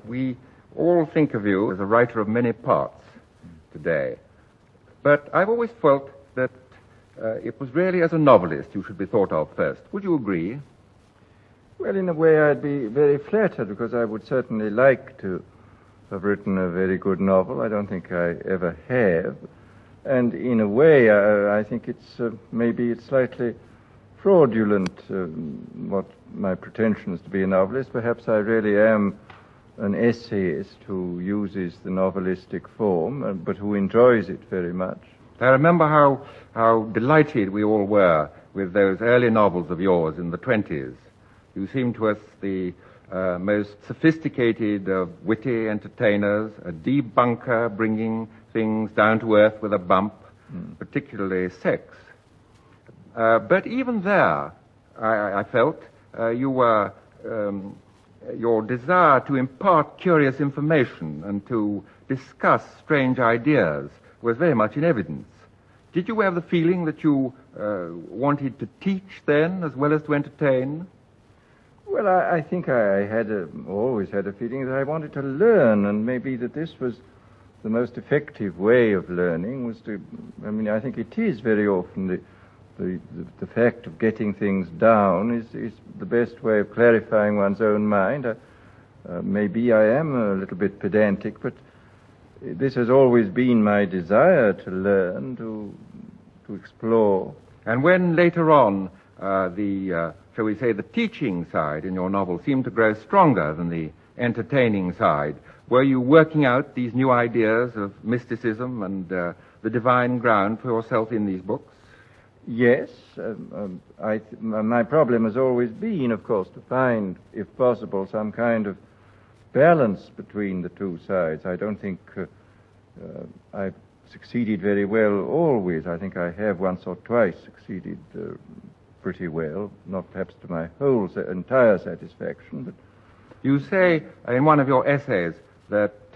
We all think of you as a writer of many parts today. But I've always felt that it was really as a novelist you should be thought of first. Would you agree? Well, in a way, I'd be very flattered, because I would certainly like to have written a very good novel. I don't think I ever have. And in a way, I think maybe it's slightly fraudulent, what my pretensions to be a novelist. Perhaps I really am an essayist who uses the novelistic form, but who enjoys it very much. I remember how delighted we all were with those early novels of yours in the 1920s. You seemed to us the most sophisticated of witty entertainers, a debunker bringing things down to earth with a bump, particularly sex. But even there, I felt, your desire to impart curious information and to discuss strange ideas was very much in evidence. Did you have the feeling that you wanted to teach then as well as to entertain? Well, I think I always had a feeling that I wanted to learn, and maybe that this was the most effective way of learning I think it is very often the fact of getting things down is the best way of clarifying one's own mind. Maybe I am a little bit pedantic, but this has always been my desire to learn, to explore. And when later on shall we say, the teaching side in your novel seemed to grow stronger than the entertaining side, were you working out these new ideas of mysticism and the divine ground for yourself in these books? Yes. My problem has always been, of course, to find, if possible, some kind of balance between the two sides. I don't think I've succeeded very well always. I think I have once or twice succeeded pretty well, not perhaps to my entire satisfaction, but... You say in one of your essays that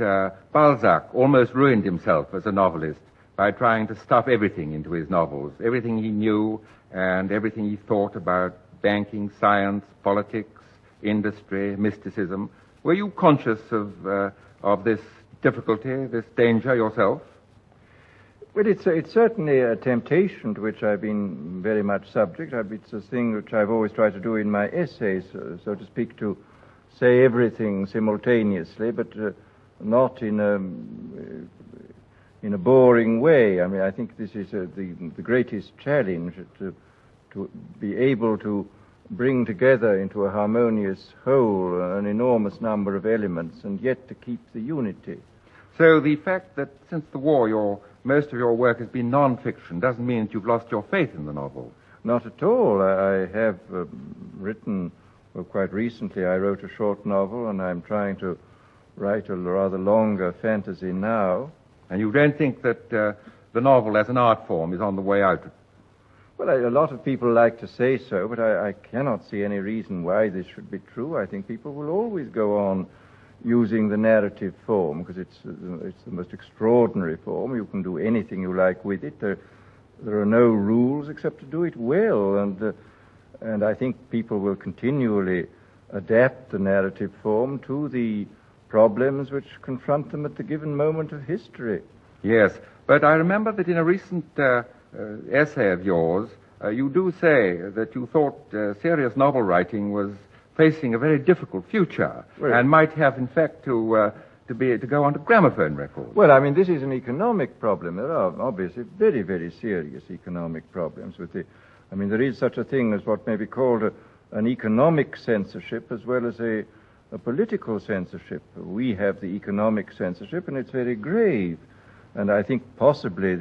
Balzac almost ruined himself as a novelist by trying to stuff everything into his novels, everything he knew and everything he thought about banking, science, politics, industry, mysticism. Were you conscious of this difficulty, this danger yourself? Well, it's certainly a temptation to which I've been very much subject. It's a thing which I've always tried to do in my essays, so to speak, to say everything simultaneously, but not in a boring way. I mean, I think this is the greatest challenge, to be able to bring together into a harmonious whole an enormous number of elements and yet to keep the unity. So the fact that since the war most of your work has been non-fiction doesn't mean that you've lost your faith in the novel? Not at all. I have written, quite recently I wrote a short novel, and I'm trying to write a rather longer fantasy now. And you don't think that the novel as an art form is on the way out? Well, a lot of people like to say so, but I cannot see any reason why this should be true. I think people will always go on using the narrative form, because it's the most extraordinary form. You can do anything you like with it. There are no rules except to do it well, and I think people will continually adapt the narrative form to the problems which confront them at the given moment of history. Yes, but I remember that in a recent essay of yours, you do say that you thought serious novel writing was facing a very difficult future, and might have, in fact, to go on to gramophone records. Well, I mean, this is an economic problem. There are obviously very, very serious economic problems with there is such a thing as what may be called an economic censorship as well as a political censorship. We have the economic censorship, and it's very grave. And I think possibly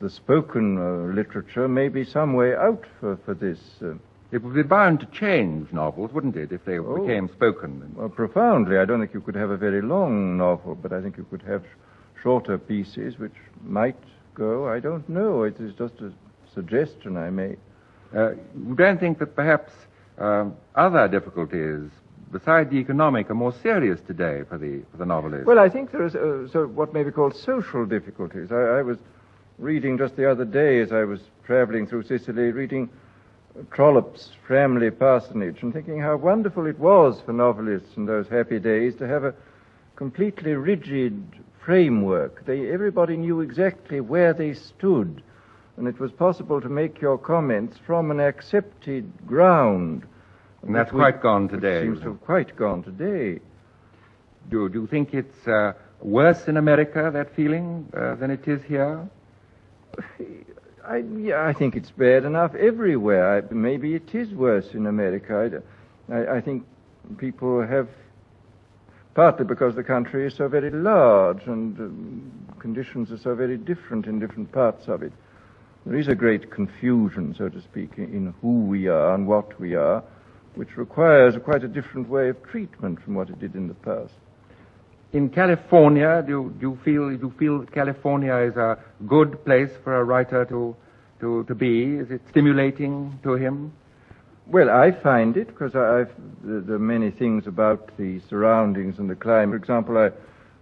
the spoken literature may be some way out for this. It would be bound to change novels, wouldn't it, if they became spoken? Well, profoundly. I don't think you could have a very long novel, but I think you could have shorter pieces which might go. I don't know. It is just a suggestion I made. You don't think that perhaps other difficulties besides the economic are more serious today for the novelist? Well, I think there is what may be called social difficulties. I was reading just the other day as I was traveling through Sicily, reading Trollope's Framley Parsonage and thinking how wonderful it was for novelists in those happy days to have a completely rigid framework. Everybody knew exactly where they stood, and it was possible to make your comments from an accepted ground. And that's quite gone today. Seems to have quite gone today. Do you think it's worse in America, that feeling, than it is here? I think it's bad enough everywhere. Maybe it is worse in America. I think people have, partly because the country is so very large and conditions are so very different in different parts of it. There is a great confusion, so to speak, in who we are and what we are, which requires quite a different way of treatment from what it did in the past. In California, do you feel that California is a good place for a writer to be? Is it stimulating to him? Well, I find it, because there are many things about the surroundings and the climate. For example,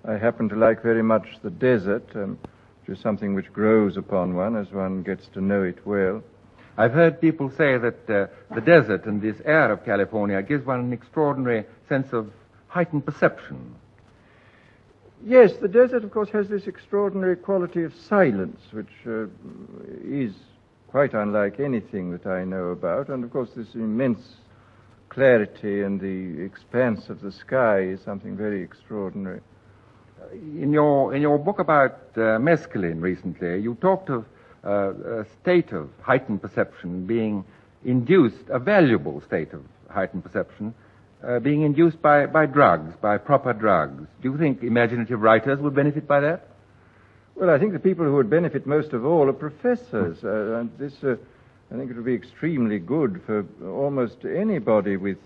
I happen to like very much the desert, which is something which grows upon one as one gets to know it well. I've heard people say that the desert and this air of California gives one an extraordinary sense of heightened perception. Yes, the desert, of course, has this extraordinary quality of silence, which is quite unlike anything that I know about. And, of course, this immense clarity and the expanse of the sky is something very extraordinary. In your book about mescaline recently, you talked of a state of heightened perception being induced, a valuable state of heightened perception, being induced by drugs, by proper drugs. Do you think imaginative writers would benefit by that? Well, I think the people who would benefit most of all are professors. And this, I think it would be extremely good for almost anybody with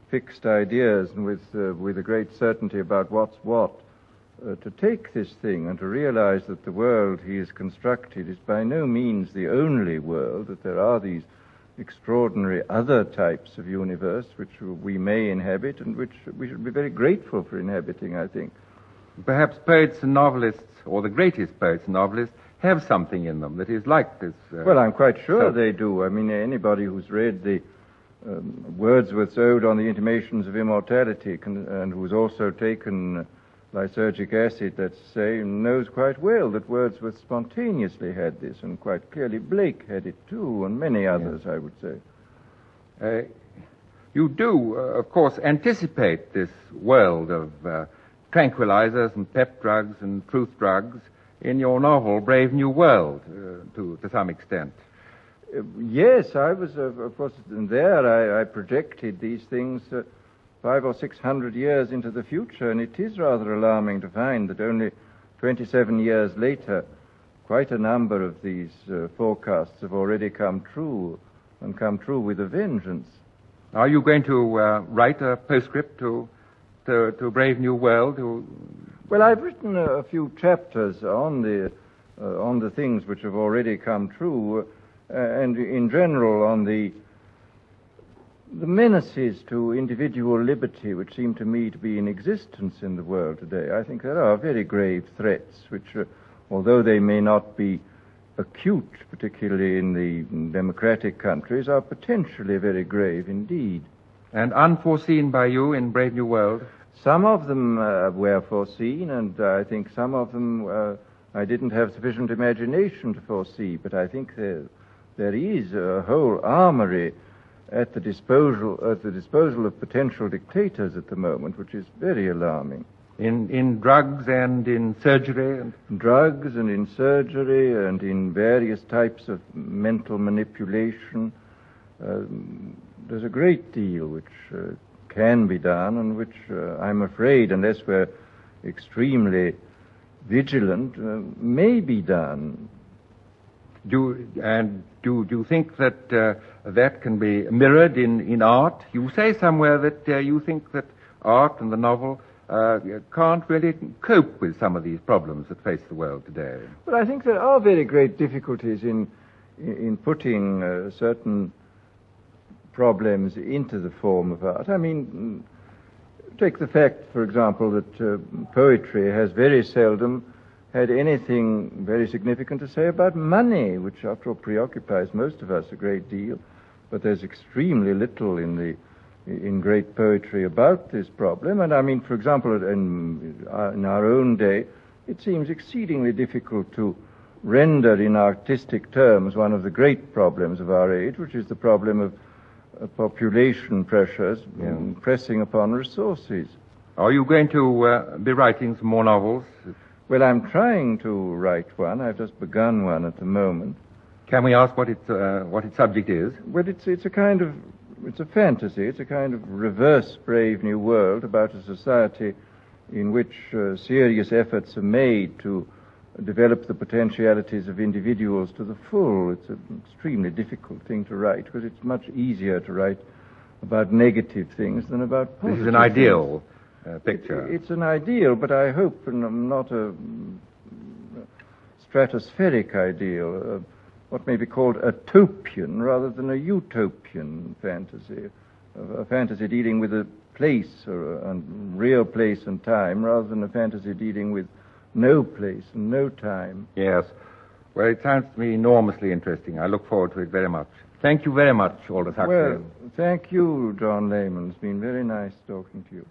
fixed ideas and with a great certainty about what's what, to take this thing and to realize that the world he has constructed is by no means the only world, that there are these extraordinary other types of universe which we may inhabit and which we should be very grateful for inhabiting, I think. Perhaps poets and novelists, or the greatest poets and novelists, have something in them that is like this. Well, I'm quite sure they do. I mean, anybody who's read the Wordsworth's Ode on the Intimations of Immortality and who's also taken lysergic acid, let's say, knows quite well that Wordsworth spontaneously had this, and quite clearly Blake had it too, and many others, I would say. You do, of course, anticipate this world of tranquilizers and pep drugs and truth drugs in your novel, Brave New World, to some extent. Yes, I was, of course, there I projected these things 500 or 600 years into the future, and it is rather alarming to find that only 27 years later, quite a number of these forecasts have already come true, and come true with a vengeance. Are you going to write a postscript to Brave New World? Well, I've written a few chapters on the things which have already come true, and in general on the menaces to individual liberty which seem to me to be in existence in the world today. I think there are very grave threats which, although they may not be acute, particularly in the democratic countries, are potentially very grave indeed. And unforeseen by you in Brave New World? Some of them were foreseen, and I think some of them I didn't have sufficient imagination to foresee, but I think there is a whole armory at the disposal of potential dictators at the moment, which is very alarming. In drugs and in surgery? Drugs and in surgery and in various types of mental manipulation. There's a great deal which can be done and which I'm afraid, unless we're extremely vigilant, may be done. Do you think that that can be mirrored in art? You say somewhere that you think that art and the novel can't really cope with some of these problems that face the world today. Well, I think there are very great difficulties in putting certain problems into the form of art. I mean, take the fact, for example, that poetry has very seldom had anything very significant to say about money, which after all preoccupies most of us a great deal. but there's extremely little in great poetry about this problem. And I mean, for example, in our own day, it seems exceedingly difficult to render in artistic terms one of the great problems of our age, which is the problem of population pressures pressing upon resources. Are you going to be writing some more novels? Well, I'm trying to write one. I've just begun one at the moment. Can we ask what its subject is? Well, it's a fantasy. It's a kind of reverse Brave New World about a society in which serious efforts are made to develop the potentialities of individuals to the full. It's an extremely difficult thing to write because it's much easier to write about negative things than about positive. This is an ideal picture. It's an ideal, but I hope not a stratospheric ideal, what may be called a topian rather than a utopian fantasy, a fantasy dealing with a place or a real place and time rather than a fantasy dealing with no place and no time. Yes. Well, it sounds to me enormously interesting. I look forward to it very much. Thank you very much, Aldous Huxley. Well, thank you, John Lehman. It's been very nice talking to you.